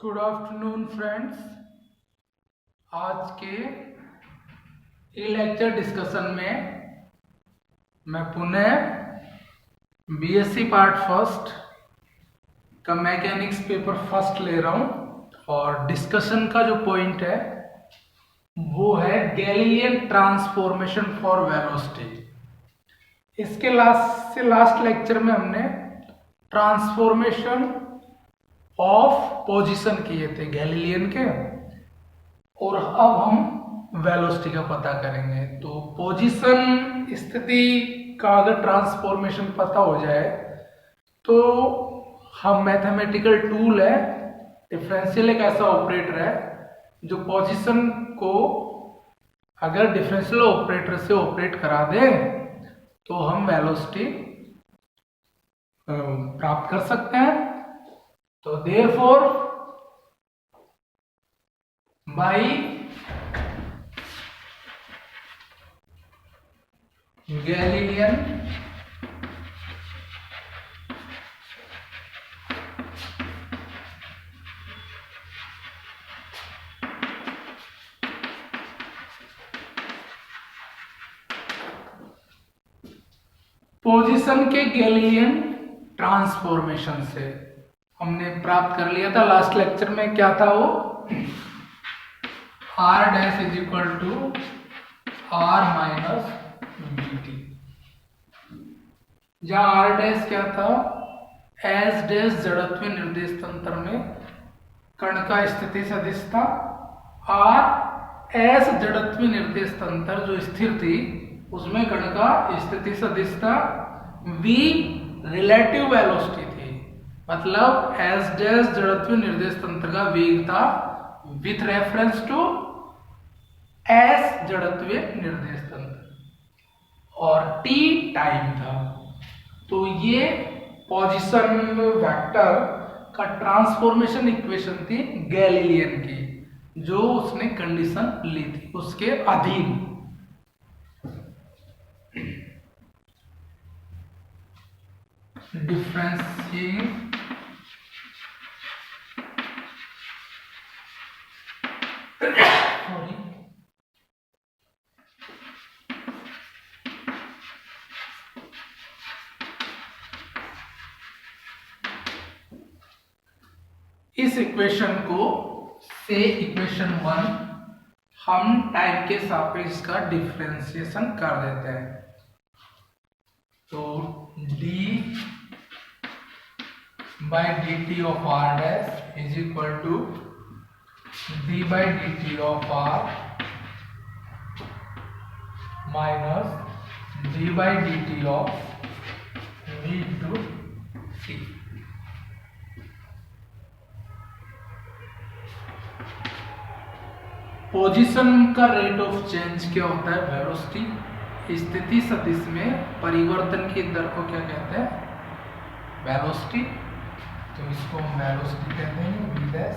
Good afternoon friends. आज के ई lecture discussion में मैं पुनः बीएससी पार्ट फर्स्ट का मैकेनिक्स पेपर फर्स्ट ले रहा हूं और डिस्कशन का जो पॉइंट है वो है गैलीलियन ट्रांसफॉर्मेशन फॉर वेलोसिटी। इसके लास्ट लेक्चर में हमने ट्रांसफॉर्मेशन ऑफ पोजीशन किए थे गैलीलियन के, और अब हम वेलोसिटी का पता करेंगे। तो पोजीशन स्थिति का अगर ट्रांसफॉर्मेशन पता हो जाए तो हम मैथमेटिकल टूल है डिफरेंशियल एक ऐसा ऑपरेटर है जो पोजीशन को अगर डिफरेंशियल ऑपरेटर से ऑपरेट करा दे तो हम वेलोसिटी प्राप्त कर सकते हैं। तो therefore by Galilean पोजीशन के गैलीलियन ट्रांसफॉर्मेशन से हमने प्राप्त कर लिया था लास्ट लेक्चर में। क्या था वो? r dash is equal to r minus dt, जहां r डैश क्या था? s डैश जड़त्व निर्देश तंत्र में कण का स्थिति सदिश था। r s जड़त्व निर्देश तंत्र जो स्थिर थी उसमें कण का स्थिति सदिश था। v रिलेटिव वेलोसिटी थी, मतलब एस डैश जड़त्व निर्देश तंत्र का वेग था विथ रेफरेंस टू एस जड़त्व निर्देश तंत्र, और टी टाइम था। तो ये पोजीशन वेक्टर का ट्रांसफॉर्मेशन इक्वेशन थी गैलीलियन की, जो उसने कंडीशन ली थी उसके अधीन। डिफरेंशिएट इस इक्वेशन को से इक्वेशन 1 हम टाइम के सापेक्ष का डिफरेंशिएशन कर देते हैं। तो d by dt of r dash is equal to d by dt of r minus d by dt of v to c। Position का रेट ऑफ चेंज क्या होता है? वेलोसिटी। स्थिति सदिश में परिवर्तन की दर को क्या कहते हैं? वेलोसिटी। तो इसको हम वेलोसिटी कहते हैं। v डैश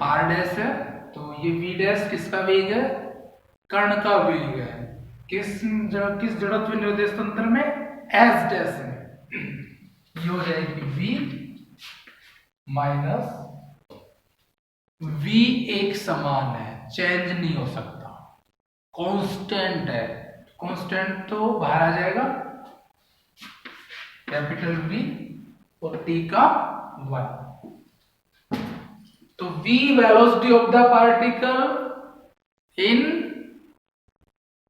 r डैश है, तो ये v डैश किसका वेग है? कण का वेग है। किस जड़त्व निर्देश तंत्र में? s डैश में। ये हो जाएगी v माइनस v एक समान है, चेंज नहीं हो सकता, कांस्टेंट है। कांस्टेंट तो बाहर आ जाएगा, कैपिटल V और t का 1। तो v velocity of the particle in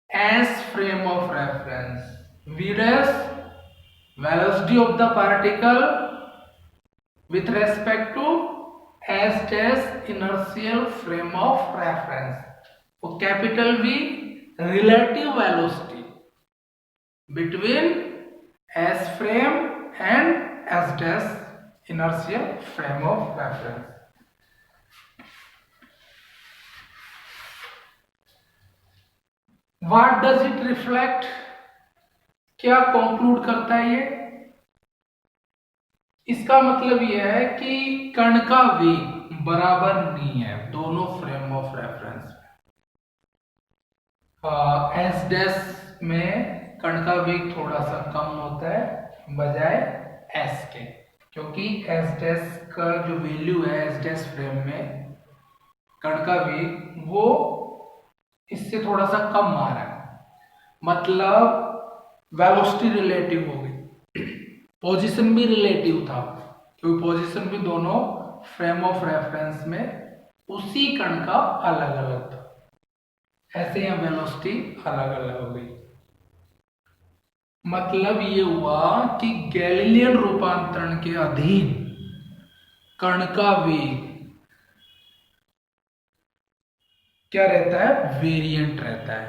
s frame of reference, v dash velocity of the particle with respect to s dash inertial frame of reference, और capital V relative velocity between s frame and s dash inertial frame of reference. What does it reflect? क्या conclude करता है ये? इसका मतलब यह है कि कण का वेग बराबर नहीं है दोनों फ्रेम ऑफ रेफरेंस में। एस डैश में कण का वेग थोड़ा सा कम होता है बजाय एस के। क्योंकि एस डैश का जो वैल्यू है एस डैश फ्रेम में कण का वेग वो इससे थोड़ा सा कम आ रहा है, मतलब वेलोसिटी रिलेटिव हो गई, पोजीशन भी रिलेटिव था क्योंकि पोजीशन भी दोनों फ्रेम ऑफ रेफरेंस में उसी कण का अलग अलग था, ऐसे यहाँ वेलोसिटी अलग अलग हो गई। मतलब ये हुआ कि गैलीलियन रूपांतरण के अधीन कण का वेग क्या रहता है, वेरिएंट रहता है,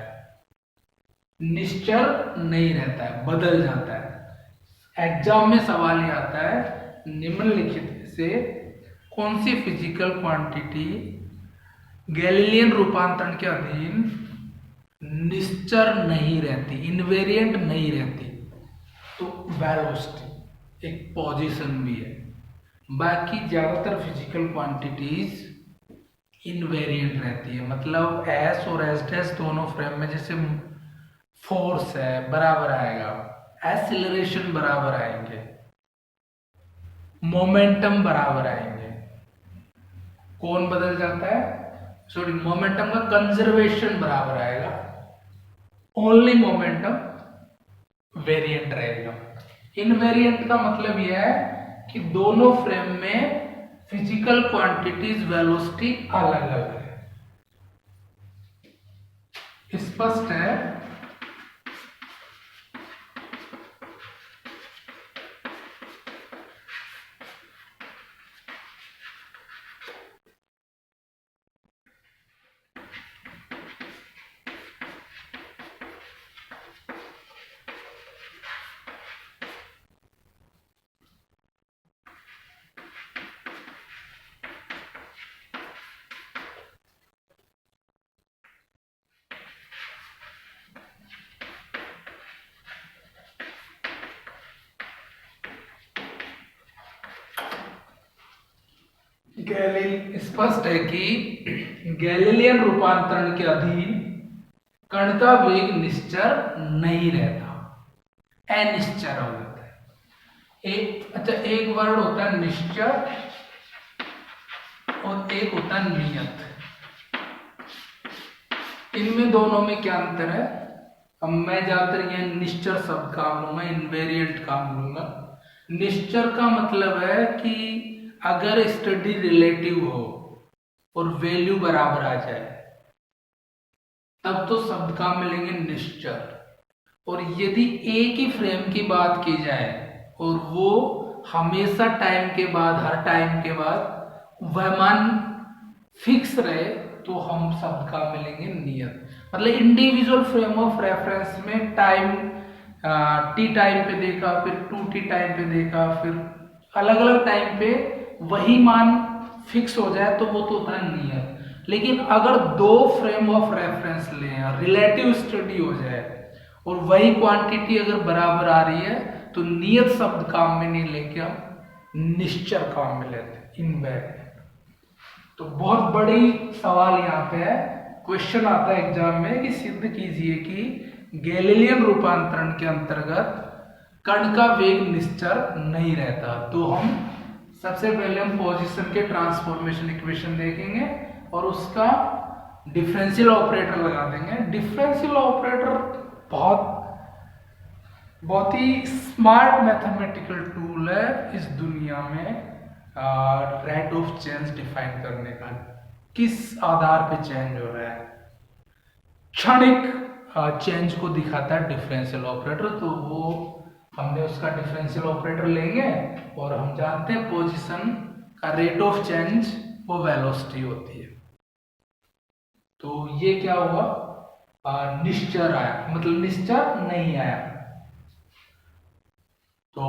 निश्चल नहीं रहता है, बदल जाता है। एग्जाम में सवाल ये आता है निम्नलिखित से कौन सी फिजिकल क्वांटिटी गैलीलियन रूपांतरण के अधीन निश्चर नहीं रहती, इनवेरिएंट नहीं रहती, तो वेलोसिटी एक पोजीशन भी है। बाकी ज्यादातर फिजिकल क्वांटिटीज इनवेरिएंट रहती है, मतलब एस और एस डैश दोनों फ्रेम में जैसे फोर्स है बराबर आएगा, एक्सीलरेशन बराबर आएंगे, मोमेंटम बराबर आएंगे। कौन बदल जाता है, सॉरी मोमेंटम का कंजर्वेशन बराबर आएगा, ओनली मोमेंटम वेरिएंट रहेगा। इनवेरिएंट का मतलब यह है कि दोनों फ्रेम में फिजिकल क्वांटिटीज वेलोसिटी अलग अलग है। स्पष्ट है? स्पष्ट है कि गैलीलियन रूपांतरण के अधीन कण का वेग निश्चर नहीं रहता, अनिश्चर हो जाता है। एक वर्ड होता है निश्चर और एक होता है नियत। इनमें दोनों में क्या अंतर है? अब मैं ज्यादातर यह निश्चर शब्द काम लूंगा, इनवेरिएंट काम लूंगा। निश्चर का मतलब है कि अगर स्टडी रिलेटिव हो और वैल्यू बराबर आ जाए तब तो शब्द काम मिलेंगे निश्चर। और यदि एक ही फ्रेम की बात की जाए और वो हमेशा टाइम के बाद, हर टाइम के बाद वह मान फिक्स रहे तो हम शब्द का मिलेंगे नियत। मतलब इंडिविजुअल फ्रेम ऑफ रेफरेंस में टाइम टी टाइम पे देखा, फिर 2t टाइम पे देखा, फिर अलग अलग टाइम पे वही मान फिक्स हो जाए तो वो तो होता है नियत। लेकिन अगर दो फ्रेम ऑफ रेफरेंस लें, रिलेटिव स्टडी हो जाए और वही क्वांटिटी अगर बराबर आ रही है तो नियत शब्द काम में नहीं लेके हम निश्चर काम में लेते, इनवेरिएंट। तो बहुत बड़ी सवाल यहाँ पे है, क्वेश्चन आता है एग्जाम में कि सिद्ध कीजिए कि गैलीलियन रूपांतरण के अंतर्गत कण का वेग निश्चर नहीं रहता। तो हम सबसे पहले हम पोजीशन के ट्रांसफॉर्मेशन इक्वेशन देखेंगे और उसका डिफरेंशियल ऑपरेटर लगा देंगे। डिफरेंशियल ऑपरेटर बहुत ही स्मार्ट मैथमेटिकल टूल है इस दुनिया में रेट ऑफ चेंज डिफाइन करने का, किस आधार पे चेंज हो रहा है, क्षणिक चेंज को दिखाता है डिफरेंशियल ऑपरेटर। तो वो हमने उसका डिफरेंशियल ऑपरेटर लेंगे और हम जानते हैं पोजीशन का रेट ऑफ चेंज वो वेलोसिटी होती है। तो ये क्या हुआ, निश्चर आया, मतलब निश्चर नहीं आया। तो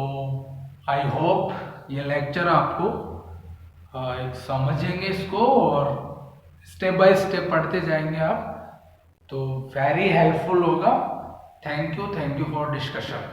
आई होप ये लेक्चर आपको एक समझेंगे इसको और स्टेप बाय स्टेप पढ़ते जाएंगे आप, तो वेरी हेल्पफुल होगा। Thank you for discussion.